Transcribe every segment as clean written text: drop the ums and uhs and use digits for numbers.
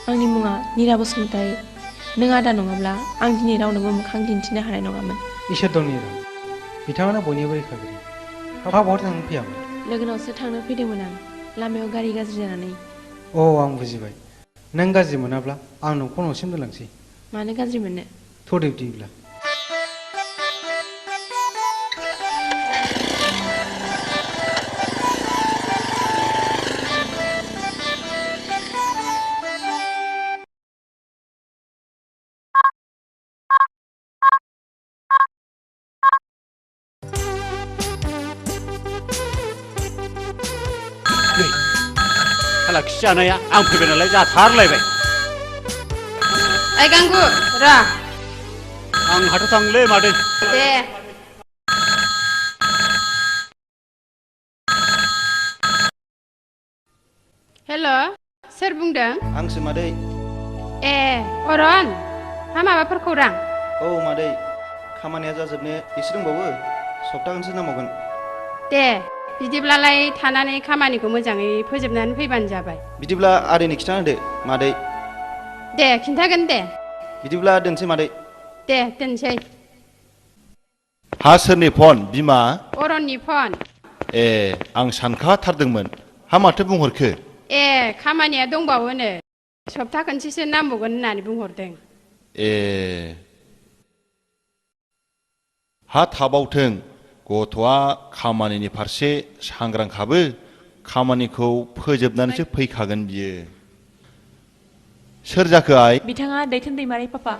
आंनि मुङा निरा बसुमतारी। नों आदा नङाब्ला आं दिनै रावनोबो मोखां दिन्थिनो हानाय नङामोन। इसोर दं निरा, बिथाङानो बयनिबो रैखागिरि। बहा थांनो फैयामोन? लोगोनावसो थांनो फैदोंमोन आं, लामायाव गारि गाज्रि जानानै। अ आं बुजिबाय। नों गाज्रि मोनाब्ला आं नोंखौ न'सिम दोनलांसै। मानो गाज्रि मोननो? थ'दे बिदिब्ला। खाला खि जानाया आं फैबाय नालाय जाथारलायबाय। ओइ गांगु र' आंहाथ' थांलै मादै। दे हेल' सोर बुंदों? आंसो मादै। ए अरन, मा माबाफोर खौरां? औ मादै, खामानिया जाजोबनो एसे दंबावो, सप्ता खनसे नांबावगोन। दे बिदिब्लालाय थानानै खामानिखौ मोजाङै फोजोबनानै फैबानो जाबाय। बिदिब्ला आदैनो खिन्थाना होदो मादै। दे खिन्थागोन दे। बिदिब्ला दोनसै मादै। दे दोनसै। हा सोरनि फन बिमा? अरननि फन। ए आं सानखाथारदोंमोन, हा माथो बुंहरखो? ए खामानिया दंबावोनो, सप्ता खनसेसो नांबावगोन होननानै बुंहरदों। ए हा थाबावथों, गथ'आ खामानिनि फारसे सांग्रांखाबो, खामानिखौ फोजोबनानैसो फैखागोन बियो। सोर जाखो आइ? बिथाङा दैथुन दैमारि पापा।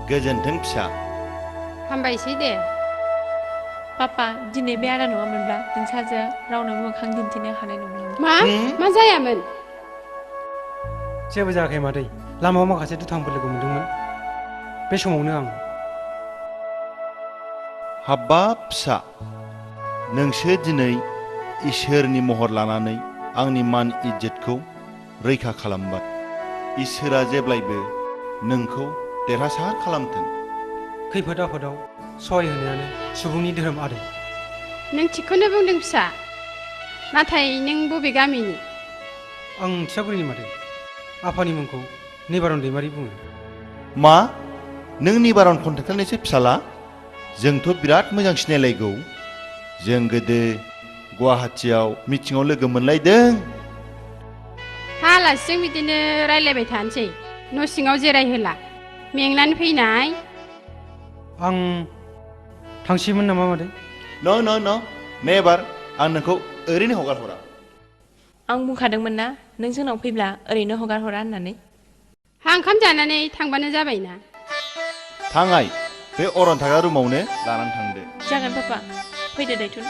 गोजोन्थों फिसा। हामबायसै दे। पापा, दिनै बे आदा नङामोनब्ला नोंसाजोआ रावनोबो मोखां दिन्थिनो हानाय नङामोन। मा जायामोन? जेबो जायाखै मादै, लामायाव माखासे दुथांफोर लोगो मोनदोंमोन, बे समावनो आं। हाब्बाब फिसा, नोंसो दिनै इसोरनि महर लानानै आंनि मान इज्जतखौ रैखा खालामबाय। इसोरा जेब्लायबो नोंखौ देरहासार खालामथों। खैफोद आफोदाव सहाय होनायानो सुबुंनि धोरोम आदै। नों थिगखौनो बुंदों फिसा, नाथाय नों बबे गामिनि? आं थियागुरिनि मादै, आफानि मुंखौ निबारन दैमारि बुङो। मा? नों निबारन कन्ट्रेक्टरनिसो फिसाला? जोंथ' बिराद मोजां सिनायलायगौ। जों गोदो गुवाहाटियाव मिटिङाव लोगो मोनलायदों। हा आलासिजों बिदिनो रायलायबाय थानोसै, न' सिङाव जिरायहोला, मेंनानै फैनाय। आं थांसैमोन नामा मादै? न' नेभार, आं नोंखौ ओरैनो हगार हरा। आं बुंखादोंमोन ना, नों जोंनाव फैब्ला ओरैनो हगार हरा होननानै। हा ओंखाम जानानै थांबानो जाबायना। थां आइ, बे अरन थाग्रा रुमावनो लानानै थांदो। जागोन पापा, फैदो दैथुन।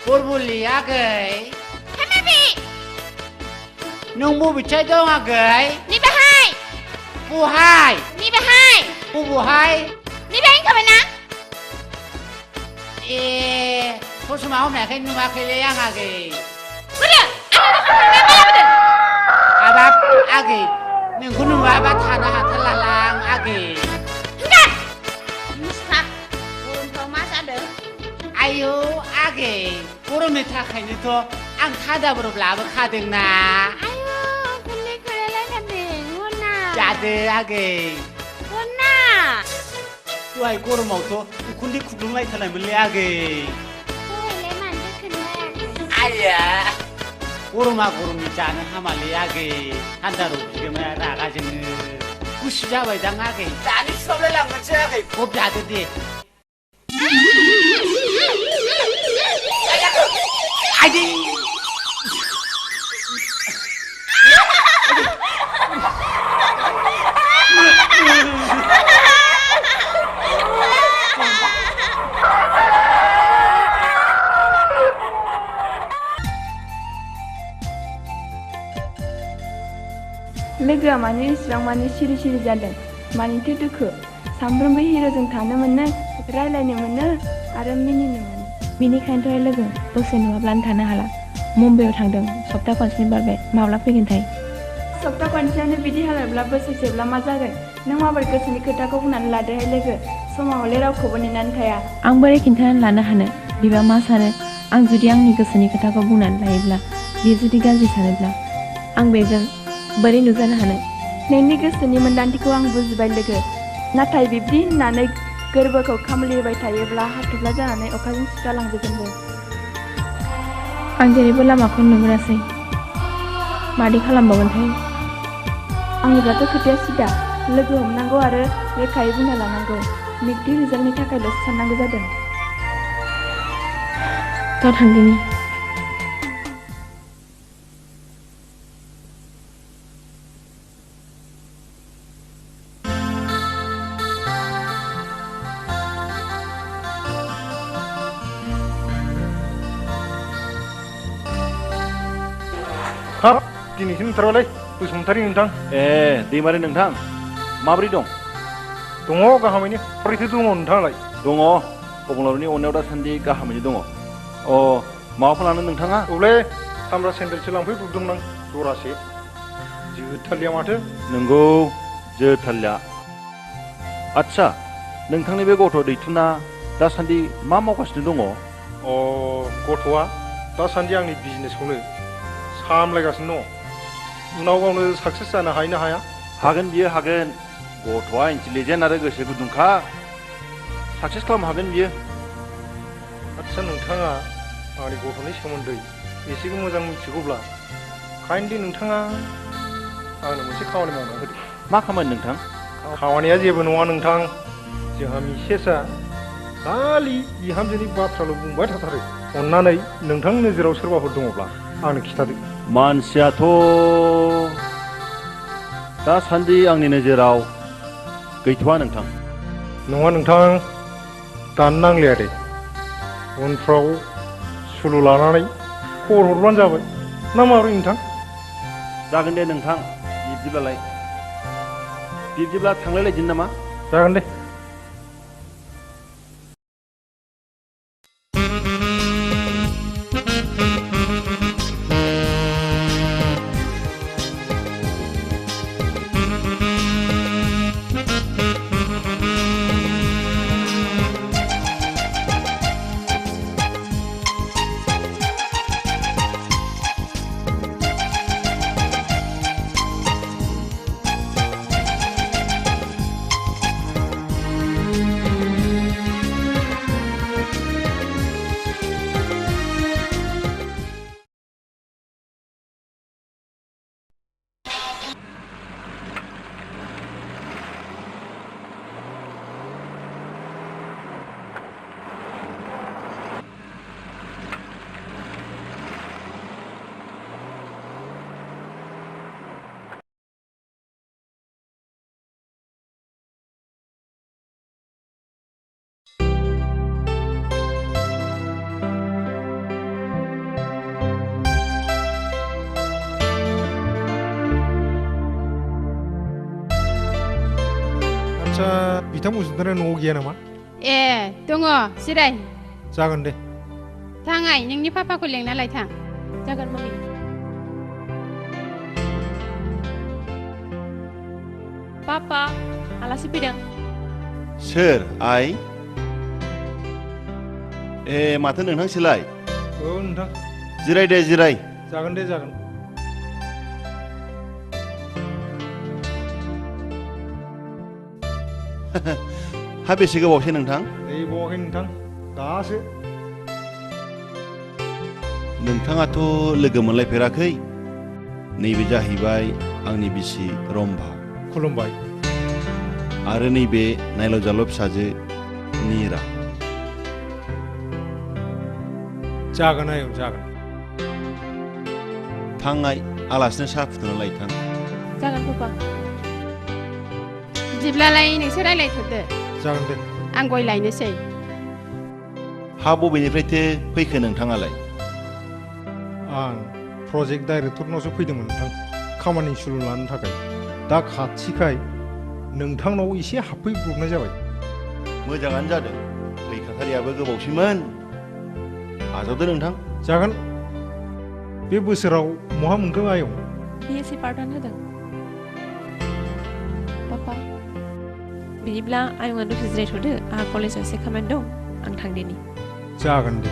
बुरबुलि आगै। नों बबेथिं दं आगै? Ni bahay! बहाय? Ni bahay! बबेहाय? Ni bahay ka ba na? ए ससमा हमनायखाय नुवाखैलै आं आगै। Kuda! Ano na ka na malabada? हाबाब आगै, नोंखौ नुवाबा थानो हाथारलालां आगै। Hanggat! Mustaq! Urun kau mas ada? आयौ आगै, गरमनि थाखायनोथ' आं थादा बरफ लाबोखादोंना। Ayo, kundi kulala na bing. Huna! जादो आगै। Huna! दहाय गरमावथ' उखुन्दै खुग्लुंलायथारनायमोनलै आगै। Hoy, leman di kena. आया गरमा गरमनि जानो हामालै आगै, थान्दा रग बिगोमाया रागा जोङो। गुसु जाबायदां आगै। दानि सुहाबलाय लांनोसै आगै। खब जादो दे। आयदै लोगोआ मानो इसिबां मानो सिरि सिरि जादों? मानिथो दुखु? सामफ्रोमबो हिर'जों थानो मोनो, रायलायनो मोनो आरो मिनिनो मोनो। बेनिखायनोथ' लोगो, दसे नुवाब्लानो थानो हाला। मुम्बाइआव थांदों, सप्ता खनसेनि बारबाय, माब्ला फैगोनथाय? सप्ता खनसेयावनो बिदि हालोब्ला बोसोरसेब्ला मा जागोन नों माबोरै गोसोनि खोथाखौ बुंनानै लादोहाय लोगो समा हले रावखौबो नेनानै थाया आं बोरै खिन्थानानै लानो हानो बिबा मा सानो आं जुदि आंनि गोसोनि खोथाखौ बुंनानै लायोब्ला बियो जुदि गाज्रि सानोब्ला आं बेजों बोरै नुजानो हानो नोंनि गोसोनि मोन्दांथिखौ आं बुजिबाय लोगो नाथाय बिब्दि होननानै गोरबोखौ खामलिबाय थायोब्ला हाथफ्ला जानानै अखाजों सुस्रालांजोबगोनबो आं जेरैबो लामाखौ नुहुरासै मादै खालामबावगोनथाय आंनिब्लाथ' खोथाया सिदा लोगो हमनांगौ आरो रोखायै बुंना लानांगौ नेगेटिभ रिजाल्टनि थाखायल'सो साननांगौ जादों थ' थांदिनि हाब दिनैसो नुथारबायलै बसुमतारी नोंथां ए दैमारि नोंथां माबोरै दं दङ गाहामैनो बोरैथो दङ नोंथाङालाय दङ अबंलावरिनि अननायाव दासान्दि गाहामैनो दङ अ माबाफोर लानो नोंथाङा औलै सामब्रा सेन्देलसो लांफैब्रबदोंमोन आं जरासे जोथारलिया माथो नंगौ जोथारलिया आदसा नोंथांनि बे गथ' दैथुना दासान्दि मा मावगासिनो दङ अ गथ'आ दासान्दि आंनि बिजनेसखौनो सामलायगासिनो दङ उनाव गावनो साक्सेस जानो हायो ना हाया हागोन बियो हागोन गथ'आ इन्टेलिजेन्ट आरो गोसो गुदुंखा साक्सेस खालामनो हागोन बियो आदसा नोंथाङा आंनि गथ'नि सोमोन्दै एसेबो मोजां मिथिगौब्ला काइन्डलि नोंथाङा आंनो मोनसे खामानि मावना होदो मा खामानि नोंथां खामानिया जेबो नङा नोंथां जोंहा मिसेसआ खालि बिहामजोनि बाथ्राल' बुंबाय थाथारो अन्नानै नोंथांनि नोजोराव सोरबाफोर दङब्ला आंनो खिथादो मानसियाथ' दासान्दि आंनि नोजोराव गैथ'वा नोंथां नङा नोंथां दानो नांलाया दे उनफ्राव सुलु लानानै खबर हरबानो जाबाय ना माबोरै नोंथां जागोन दे नोंथां बिब्दिब्ला थांलायलायदिनि नामा जागोन दे आदसा बिथां बसुमतारीया न'आव गैया नामा ए दङ जिराय जागोन दे थाङाय नोंनि पापाखौ लेंना लायथां जागोन मामि पापा आलासि फैदों सोर आइ ए माथो नोंथांसोलाय औ नोंथां जिराय दे जिराय जागोन दे जागोन हा बेसे गोबावसै नोंथां नै बावाखै नोंथां दासो नोंथाङाथ' लोगो मोनलायफेराखै नैबे जाहैबाय आंनि बिसि रम्भा खुलुमबाय आरो नैबे नायल' जाल' फिसाजो निरा जागोन आयं जागोन थांनाय आलासिनो साहा फुदुंना लायथां जागोन पापा बिदिब्लालाय नोंसोर रायलायथ'दो जागोन दे आं गय लायनोसै हा बबेनिफ्रायथो फैखो नोंथाङालाय आं प्रजेक्ट डाइरेक्टरनावसो फैदोंमोन नोंथां खामानि सुलु लानो थाखाय दा खाथिखाय नोंथांनाव एसे हाबफैब्रबनाय जाबाय मोजाङानो जादों फैखाथारियाबो गोबावसैमोन आजावदो नोंथां जागोन बे बोसोराव महा मोनखो आयं बिएससि पार्टनार होदों बिदिब्ला आयंआ दसे जिरायथ'दो आंहा कलेजाव एसे खामानि दं आं थांदिनि जागोन दे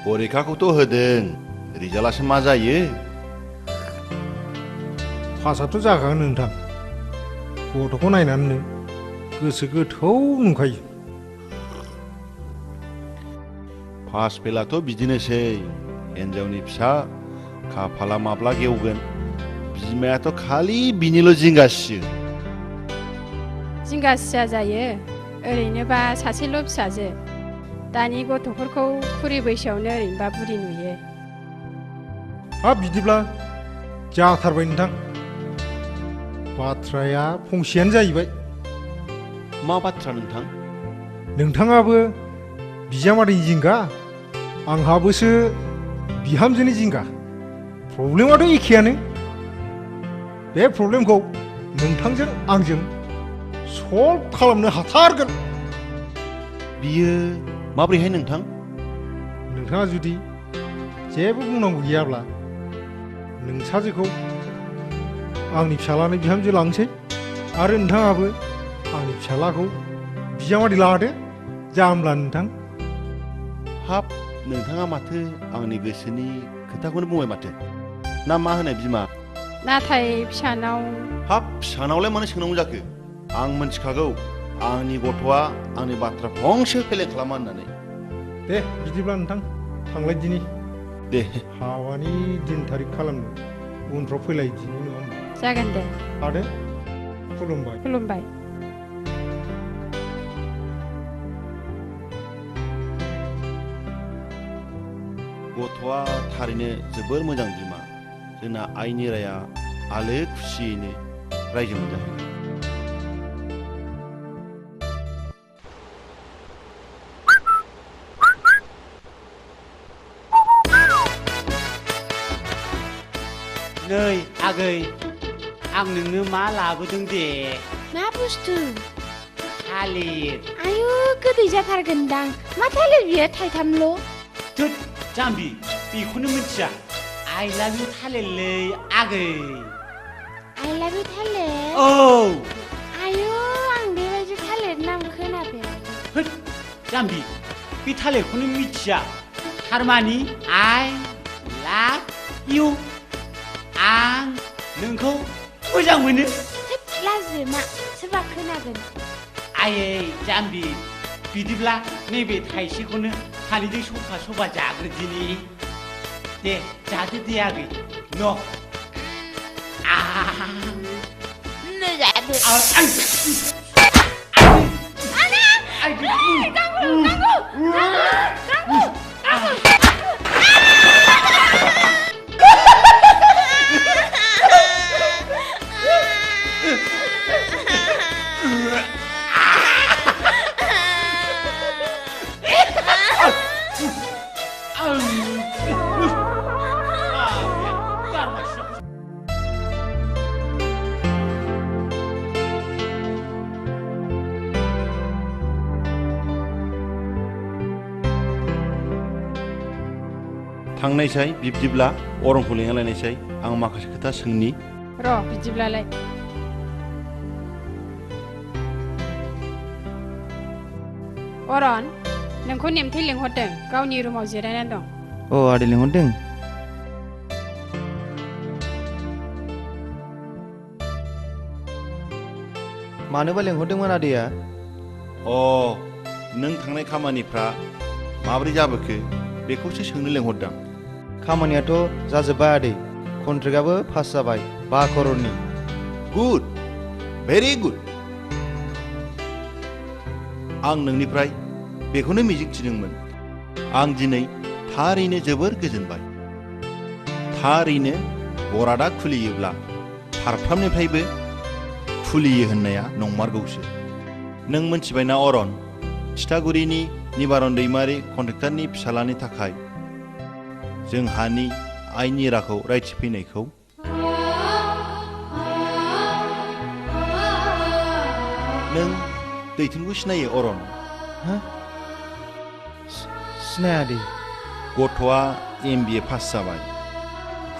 परिखाखौथ' होदों रिजाल्टआसो मा जायो पासआथ' जाखागोन नोंथां गथ'खौ नायनानैनो गोसो गोथौ नुखायो पास फेलाथ' बिदिनोसै हिन्जावनि फिसा खाफाला माब्ला गेवगोन बिमायाथ' खालि बिनिल' जिंगासियो जिंगासिया जायो ओरैनोबा सासेल' फिसाजो दानि गथ'फोरखौ खुरि बैसोआवनो ओरैनोबा बुरि नुयो हाब बिदिब्ला जाथारबाय नोंथां बाथ्राया फंसेयानो जाहैबाय मा बाथ्रा नोंथां नोंथाङाबो बिजामादैनि जिंगा आंहाबोसो बिहामजोनि जिंगा प्रब्लेमाथ' एखेयानो बे प्रब्लेमखौ नोंथांजों आंजों सल्भ खालामनो हाथारगोन बियो माब्रैहाय नोंथां नोंथाङा जुदि जेबो बुंनांगौ गैयाब्ला नोंसाजोखौ आंनि फिसालानो बिहामजो लांसै आरो नोंथाङाबो आंनि फिसालाखौ बिजामादै लादो जा होमब्ला नोंथां हाब नोंथाङा माथो आंनि गोसोनि खोथाखौनो बुंबाय माथो ना मा होनो बिमा नाथाय फिसानाव हाब फिसानावलाय मानो सोंनांगौ जाखो आं मिथिखागौ आंनि गथ'आ आंनि बाथ्रा फंसे फेलें खालामा होननानै दे बिदिब्ला नोंथां थांलायदिनि दे हाबानि दिन थारिख खालामनो उनफ्राव फैलायदिनि नङा होमबा जागोन दे आरो खुलुमबाय खुलुमबाय गथ'आ थारैनो जोबोर मोजां बिमा जोंना आइनि राया आलो खुसियैनो रायजो मोनजायो नै आगै आं नोंनो मा लाबोदों दे मा बुस्थु थालिर आयु गोदै जाथारगोनदां मा थालिर बियो थाइथामल' थोद जाम्बि बेखौनो मिथिया आइ लाभ इउ थालिरलै आगै आइ लाभ इउ थालिर औ आयु आं बेबायदि थालिर नाम खोनाफेराखै होद जाम्बि बे थालिरखौनो मिथिया थारमानि आइ लाभ इउ आं नोंखौ मोजां मोनो थोद लाजि मा सोरबा खोनागोन आयै जाम्बि बिदिब्ला नैबे थाइसेखौनो सानैजों सफा सफा जाग्रोदिनि दे जादो दे आगै न' जादो थांनायसाय बिब्दिब्ला अरनखौ लेंलायनायसाय आं माखासे खोथा सोंनि र' बिदिब्लालाय अरन नोंखौ नेमथे लिंहरदों गावनि रुमाव जिरायनानै दं अ आदै लिंहरदों मानोबा लिंहरदोंमोन आदैया अ नों थांनाय खामानिफ्रा माबोरै जाबोखो बेखौसो सोंनो लेंहरदां खामानियाथ' जाजोब्बाय आदै कन्ट्रेक्टआबो पास जाबाय 5 करोड़नि गुड भेरि गुड आं नोंनिफ्राय बेखौनो मिजिंथिदोंमोन आं दिनै थारैनो जोबोर गोजोनबाय थारैनो बरादा खुलियोब्ला फारफ्रामनिफ्रायबो खुलियो होननाया नंमारगौसो नों मोनथिबायना अरन थिथागुरिनि निबारन दैमारि कन्ट्रेक्टरनि फिसालानि थाखाय जोंहानि आइनि राखौ रायथिफैनायखौ नों दैथुनखौ सिनायो अरन हा सिनाया आदै गथ'आ MBA पास जाबाय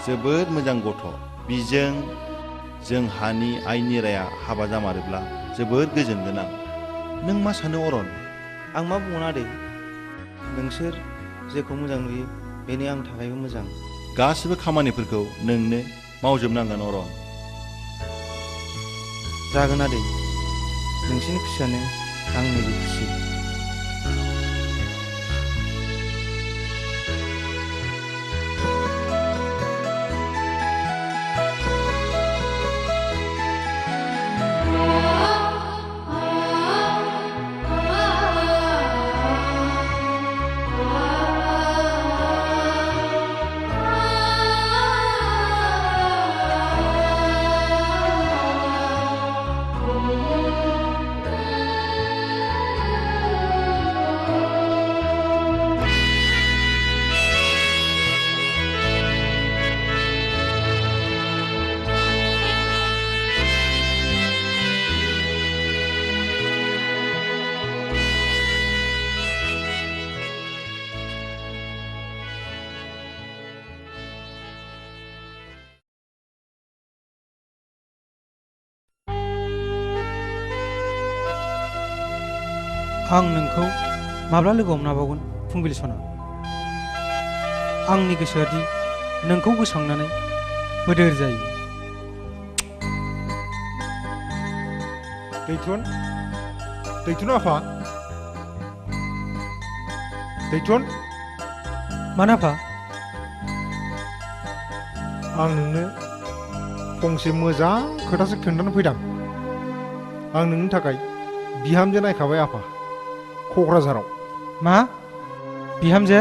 जोबोद मोजां गथ' बिजों जोंहानि आइ निराया हाबा जामारोब्ला जोबोर गोजोनगोन आं। नों मा सानो अरन? आं मा बुंगोन आदै, नोंसोर जेखौ मोजां नुयो बेनो आंनि थाखायबो मोजां। गासिबो खामानिफोरखौ नोंनो मावजोबनांगोन अरन। जागोन आदै, नोंसिनि खुसियानो आंनिबो खुसि। आं नोंखौ माब्ला लोगो हमनो हाबावगोन फुंबिलि सना? आंनि गोसोआदि नोंखौ गोसोखांनानै बोदोर जायो। दैथुन आफा, दैथुन। मानो आफा? आं नोंनो फंसे मोजां खोथासो खोन्थानो फैदां। आं नोंनि थाखाय बिहामजो नायखाबाय आफा, क'क्राझाराव। मा? बिहामजो?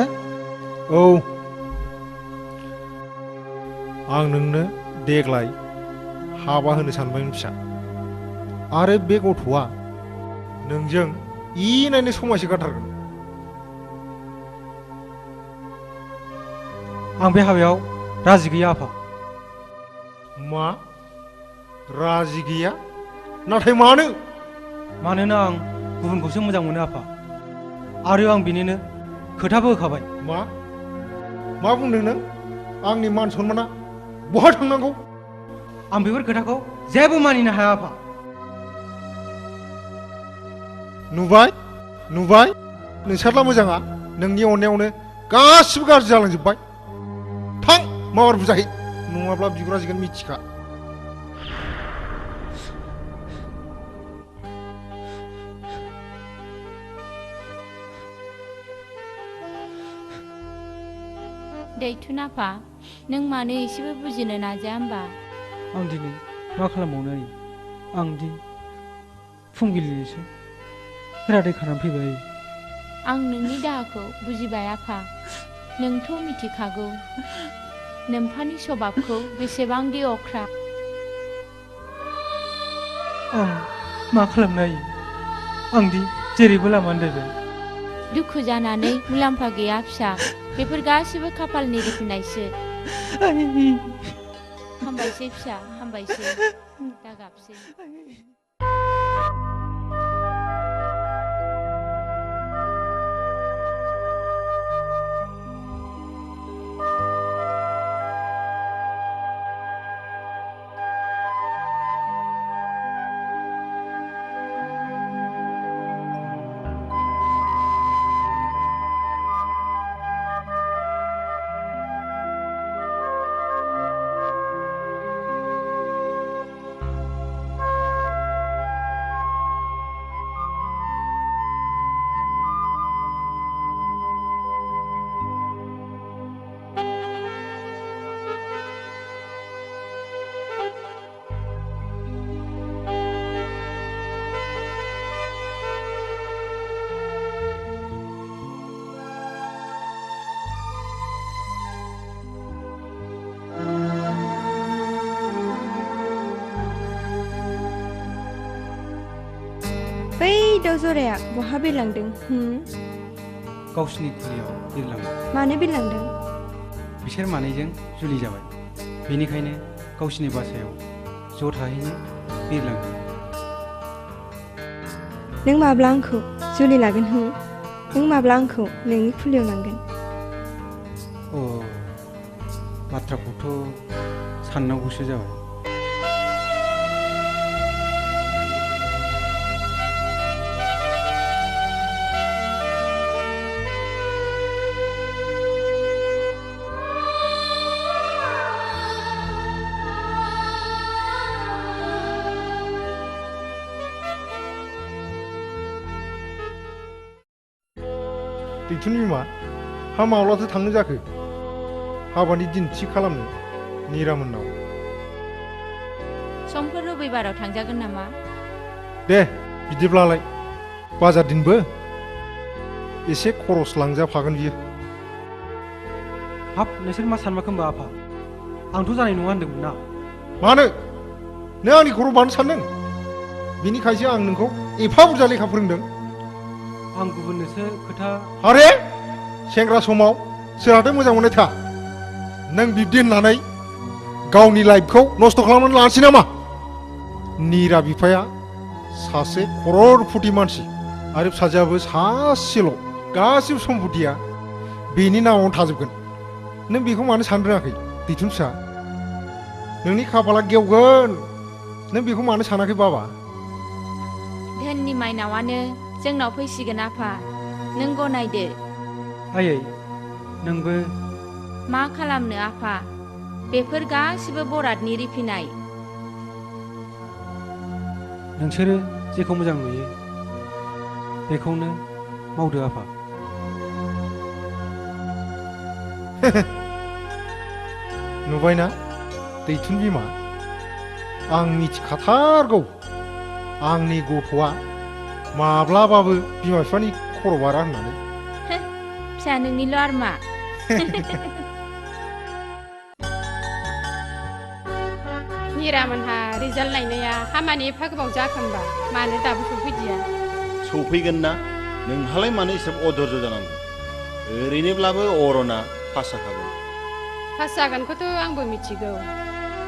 औ, आं नोंनो देग्लाय हाबा होनो सानबायमोन फिसा। आरो बे गथ'आ नोंजों इनायनो समायसो गारथारगोन। आं बे हाबायाव राजि गैया आफा। मा? राजि गैया? नाथाय मानो? मानोना आं गुबुनखौसो मोजां मोनो आफा, आरो आं बिनिनो खोथाबो होखाबाय। मा बुंदों नों? आंनि मान सन्माना बहा थांनांगौ? आं बेफोर खोथाखौ जेबो मानिनो हाया आफा। नुबाय नोंसोरला मोजाङा नोंनि अननायावनो गासिबो गाज्रि जालांजोब्बाय। थां माबार बुजाहै, नङाब्ला बिगुरा जिगोन मिथिखा। दैथुन आफा, नों मानो एसेबो बुजिनो नाजाया होमबा? आं दिनै मा खालामबावनो आयै? आं दि फुंबिलिनिसो रादाय खानानै फैबाय। आं नोंनि दाहाखौ बुजिबाय आफा। नोंथ' मिथिखागौ नोम्फानि सभाबखौ बेसेबांदि अख्रा। आं मा खालामनो आयै? आं दि जेरैबो लामा आन्दायबाय। दुखु जानानै मुलाम्फा गैया फिसा, बेफोर गासिबो खाफालनि रिफिनायसो। हामबायसै फिसा, हामबायसै, दागाबसै। बै दाउ जराया बहा बिरलांदों? गावसिनि खुलियाव बिरलांदों। मानो बिरलांदों? बिसोर मानैजों जुलि जाबाय, बेनिखायनो गावसिनि बासायाव ज' थाहैनो बिरलांदों। नों माब्ला आंखौ जुलि लागोन? नों माब्ला आंखौ नोंनि खुलियाव लांगोन? बाथ्राखौथ' साननांगौसो जाबाय। दैथुन बिमा हा माब्लाथो थांनो जाखो हाबानि दिन थि खालामनो निरामोननाव समफोर रबिबाराव थांजागोन नामा? दे बिदिब्लालाय बाजार दिनबो एसे खरस लांजाफागोन बियो हाब नोंसोर मा सानमाखो होमबा आफा आंथ' जानाय नङा होनदोंमोन ना मानो नों आंनि खर' बानो सानदों बेनिखायसो आं नोंखौ एफा बुरजा लेखा फोरोंदों आं गुबुननोसो खोथा आरे सेंग्रा समाव सोरहाथो मोजां मोननाय था नों बिब्दि होननानै गावनि लाइफखौ नस्थ' खालामनानै लानोसै नामा निरा बिफाया सासे खर'रपति मानसि आरो फिसाजोआबो सासेल' गासिबो सम्पतिया बेनि नामावनो थाजोबगोन नों बेखौ मानो साननो रोङाखै दैथुन फिसा नोंनि खाफाला गेवगोन नों बेखौ मानो सानाखै बाबा धोननि माइनावानो जोंनाव फैसिगोन आफा नों गनायदो आयै नोंबो मा खालामनो आफा बेफोर गासिबो बरादनि रिफिनाय नोंसोरो जेखौ मोजां नुयो बेखौनो मावदो आफा नुबायना दैथुन बिमा आं मिथिखाथारगौ आंनि गथ'आ माब्लाबाबो बिमा बिफानि खर' बारा होननानै फिसा नोंनिल' आरमा निरामोनहा रिजाल्ट नायनाया हामानि एफा गोबाव जाखोमबा मानो दाबो सफैदिया सफैगोन ना नोंहालाय मानो एसेबां अधर्ज जानांगौ ओरैनोब्लाबो अरना पास जाखागोन पास जागोनखौथ' आंबो मिथिगौ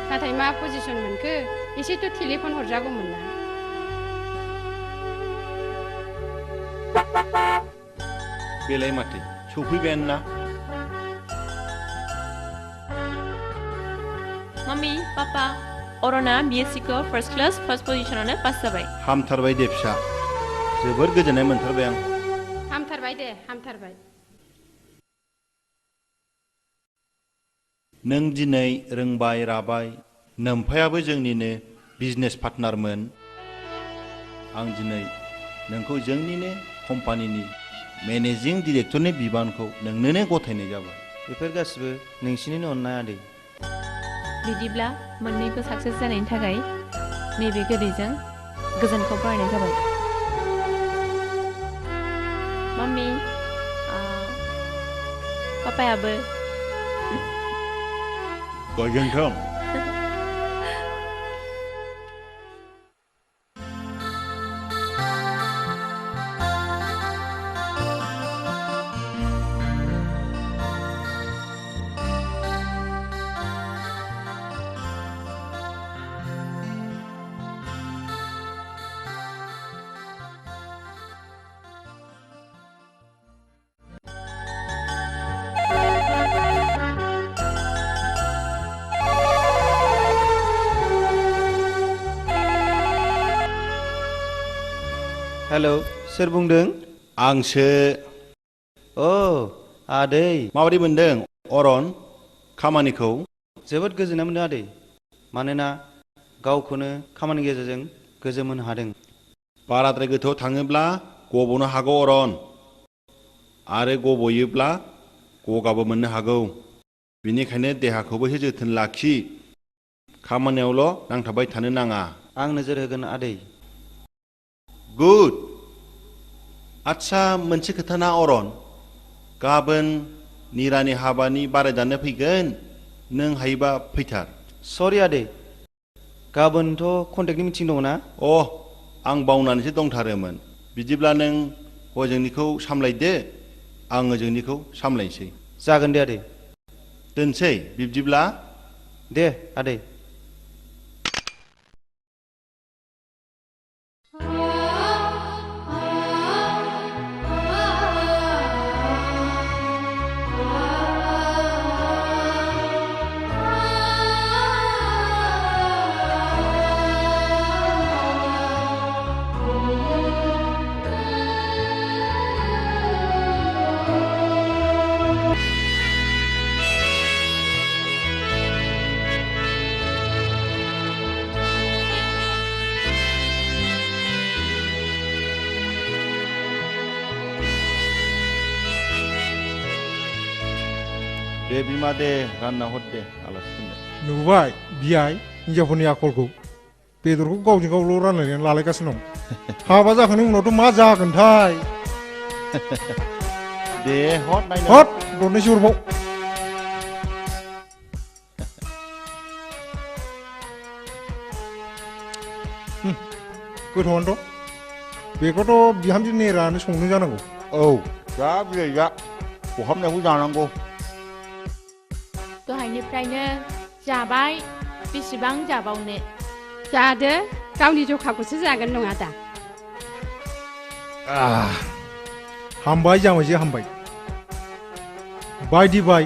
नाथाय मा पजिसन मोनखो एसेथ' टेलिफन हरजागौमोन ना बेलाय माथो सफैबायानो ना मम्मी पापा अरना BSc को फर्स्ट क्लास फर्स्ट पोजिशनावनो पास जाबाय हामथारबाय दे फिसा जोबोर गोजोननाय मोनथारबाय आं हामथारबाय दे हामथारबाय नों दिनै रोंबाय राबाय नोमफायाबो जोंनिनो बिजनेस पार्टनारमोन आं दिनै नोंखौ जोंनिनो कम्पानिनि मेनेजिं डिरेक्टरनि बिबानखौ नोंनोनो गथायनाय जाबाय बेफोर गासिबो नोंसिनिनो अननाय आदै बिदिब्ला मोन्नैबो साक्सेस जानायनि थाखाय नैबे गोदैजों गोजोनखौ बरायनाय जाबाय मम्मी पापायाबो गोजोन्थों हेलौ सोर बुंदों आंसो अ आदै माबादि मोनदों अरन खामानिखौ जोबोद गोजोननाय मोनदों आदै मानोना गावखौनो खामानि गेजेरजों गोजोन होनो हादों बाराद्राय गोथौआव थाङोब्ला गबनो हागौ अरन आरो गबयोब्ला गगाबो मोननो हागौ बेनिखायनो देहाखौबो एसे जोथोन लाखि खामानियावल' नांथाबबाय थानो नाङा आं नोजोर होगोन आदै गुड आच्छा मोनसे खोथा ना अरन गाबोन निरानि हाबानि बाराय जानो फैगोन नों हायोबा फैथार सरि आदै गाबोनथ' कन्टेक्टनि मिटिं दङ ना आं बावनानैसो दंथारोमोन बिदिब्ला नों हजोंनिखौ सामलायदो आं ओजोंनिखौ सामलायनोसै जागोन दे आदै दोनसै बिब्दिब्ला दे आदै दे बिमा दे रानना हर दे आलासिफोरनो नुबाय बियाय हिन्जावफोरनि आखलखौ बेदरखौ गावजों गावल' रानलायनानै लालायगासिनो दं हाबा जाखांनायनि उनावथ' मा जागोनथाय दे हर नायनो हट दरनैसो हरबाव गोथावआनोथ' बेखौथ' बिहामजो नेरानो संनो जानांगौ औ जा बिलाइ जा खहाबनायखौ जानांगौ दहायनिफ्रायनो जाबाय बेसेबां जाबावनो जादो गावनि जखाखौसो जागोन नङा दा हामबाय जामायजो हामबाय बायदि बाय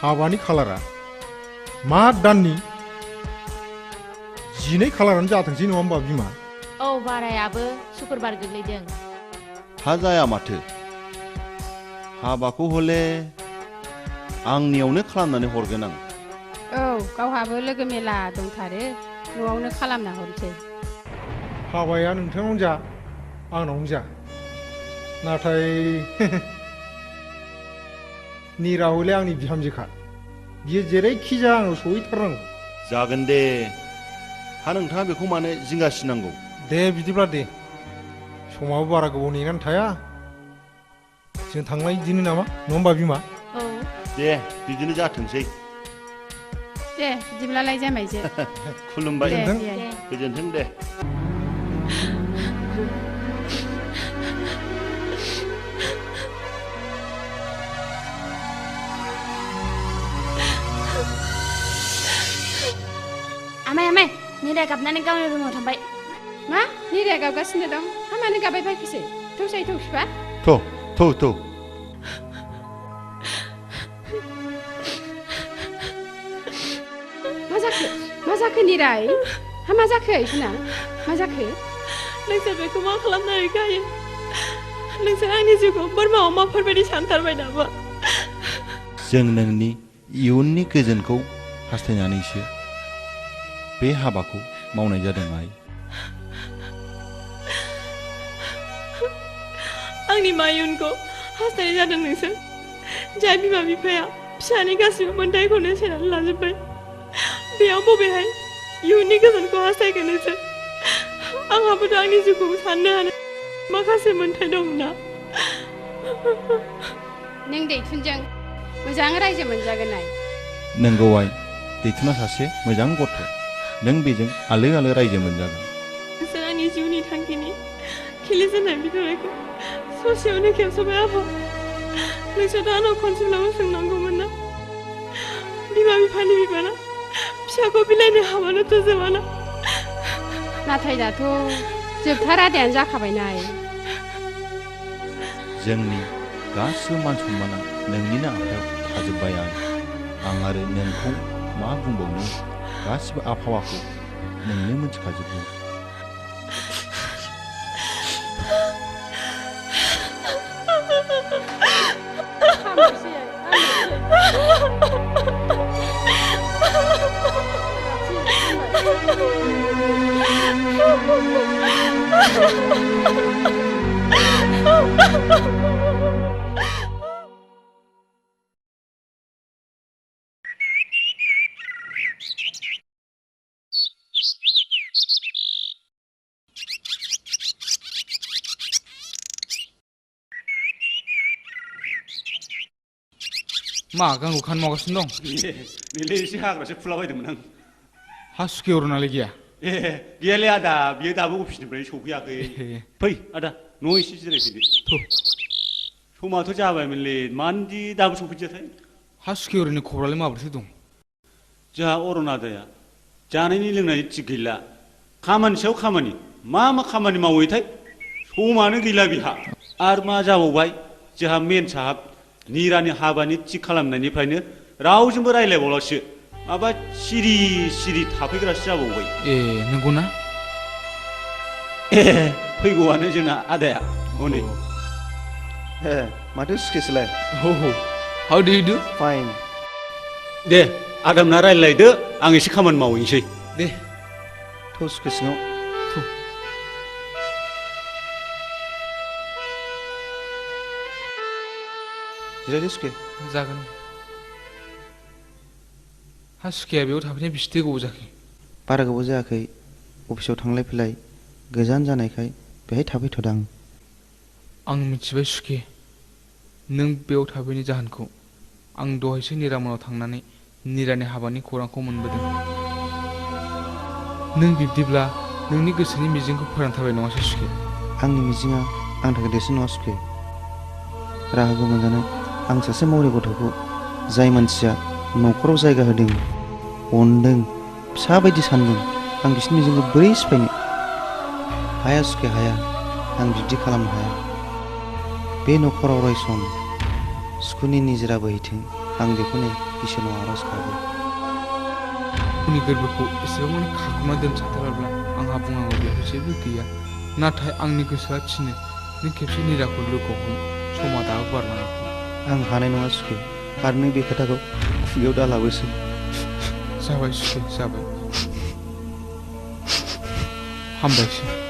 हाबानि खालारा माग दाननि 12 खालारानो जाथोंसै नङा होमबा बिमा औ बारायाबो सुक्रुबार गोग्लैदों हा जाया माथो हाबाखौ हले आंनियावनो खालामनानै हरगोन आं औ गावहाबो लोगो मेला दंथारो न'आवनो खालामना हरसै हाबाया नोंथांनावनो जा आंनावनो जा नाथाय निरा हले आंनि बिहामजोखा बियो जेरैखि जाया आंनाव सहैथारनांगौ जागोन दे हा नोंथाङा बेखौ मानो जिंगासिनांगौ दे बिदिब्ला दे समाबो बारा गोबाव नेनानै थाया जों थांनाय दिनो नामा नङा होमबा बिमा औ दे बिदिनो जाथोंसै दे बिदिब्लालाय जामायजो खुलुमबाय दे गोजोन्थों दे आमाय आमाय निरा गाबनानै गावनि रुमाव थांबाय मा निराया गाबगासिनो दं हा मानो गाबबाय बायखोसै थौसाय थौ बिफा थौ मा जाखो निराय हा मा जाखो सुना मा जाखो नोंसोर बेखौ मा खालामनो हायो नोंसोर आंनि जिउखौ बोरमा अमाफोरबायदि सानथारबाय नामा जों नोंनि इयुननि गोजोनखौ हास्थायनानैसो बे हाबाखौ मावनाय जादों आइ आंनि मा इयुनखौ हास्थायनाय जादों नोंसोर जाय बिमा बिफाया फिसानि गासिबो मोन्थायखौनो सेनानै लाजोब्बाय बेयाव बबेहाय इयुननि गोजोनखौ हास्थायगोन नोंसोर आंहाबोथ' आंनि जिउखौ साननो हानाय माखासे मोन्थाय दंना नों दैथुनजों मोजां रायजो मोनजागोन आइ नंगौ आइ दैथुना सासे मोजां गथ' नों बेजों आलो आलो रायजो मोनजागोन नोंसोर आंनि जिउनि थांखिनि खिलिजेननाय बिथराइखौ ससेयावनो खेबस'बाय आफा नोंसोरथ' आंनाव खनसेब्लाबो सोंनांगौमोन ना बिमा बिफानि बिबाना फिसाखौ बिलाइनो हाबानोथ' जोबाना नाथाय दाथ' जोबथा रादायानो जाखाबायना आइ जोंनि गासिबो मान सन्माना नोंनिनो आखायाव थाजोब्बाय आं आरो नोंखौ मा बुंबावनो गासिबो आबहावाखौ नोंनो मिथिखाजोबो मा गांखौ खान मावगासिनो दं नैलै एसे हाग्रासो फुलाबायदोंमोन आं हा सुखेवर नालाय गैया गैयालै आदा बियो दाबो अफिसनिफ्राय सौफैयाखै फै आदा न' एसे जिरायफैदो समाथ' जाबायमोनलै मानदि दाबो सौफैदियाथाय हा सुखेवरनि खबरालाय माबोरैथो दं जोंहा अरन आदाया जानायनि लोंनायनि थिग गैला खामानि सायाव खामानि मा खामानि मावोथाय समानो गैला बिहा आरो मा जाबावबाय जोंहा मेन साहाब निरानि हाबानि थिग खालामनायनिफ्रायनो रावजोंबो रायलायबावलासो माबा सिरि सिरि थाफैग्रासो जाबावबाय नंगौना फैगौआनो जोंना आदाया हनै माथो सुखेसोलाय हाउ डु इउ डु फाइन दे आदामना रायलायदो आं एसे खामानि मावहैनोसै दे थ' सुखे सिङाव जिरायदो सुखे। जागोन हा सुखेया बेयाव थाफैनाय बेसेथो गोबाव जाखो? बारा गोबाव जायाखै, अफिसाव थांलाय फैलाय गोजान जानायखाय बेहाय थाफैथ'दां। आं मिथिबाय सुखे, नों बेयाव थाफैनाय जाहोनखौ। आं दहायसो निरामनाव थांनानै निरानि हाबानि खौरांखौ मोनबोदों। नों बिब्दिब्ला नोंनि गोसोनि मिजिंखौ फोरानथारबाय नङासै सुखे? आंनि मिजिङा आंनि थाखाय देरसिन नङा सुखे। राहा मोनजानो आं सासे मावरि गथ'खौ जाय मानसिया न'खराव जायगा होदों, अनदों, फिसा बायदि सानदों, आं बिसोरनि मिजिंखौ बोरै सिफायनो? हाया सुखे हाया, आं बिब्दि खालामनो हाया। बे न'खराव अरायसम सुखुनि निजोरा बोहैथों, आं बेखौनो इसोरनाव आर'ज गाबो। आंनि गोरबोखौ एसेबां माने खाखुमा दोनसाथाराब्ला आंहा बुंनांगौ बेयाव जेबो गैया। नाथाय आंनि गोसोआ थिनो नों खेबसे निराखौ लोगो हम, समा दाबो बारलाङाखै। आं हानाय नङा सुखे, आरो नों बे खोथाखौ खुगायाव दालाबोसै। जाबाय सुखे जाबाय, हामबायसै।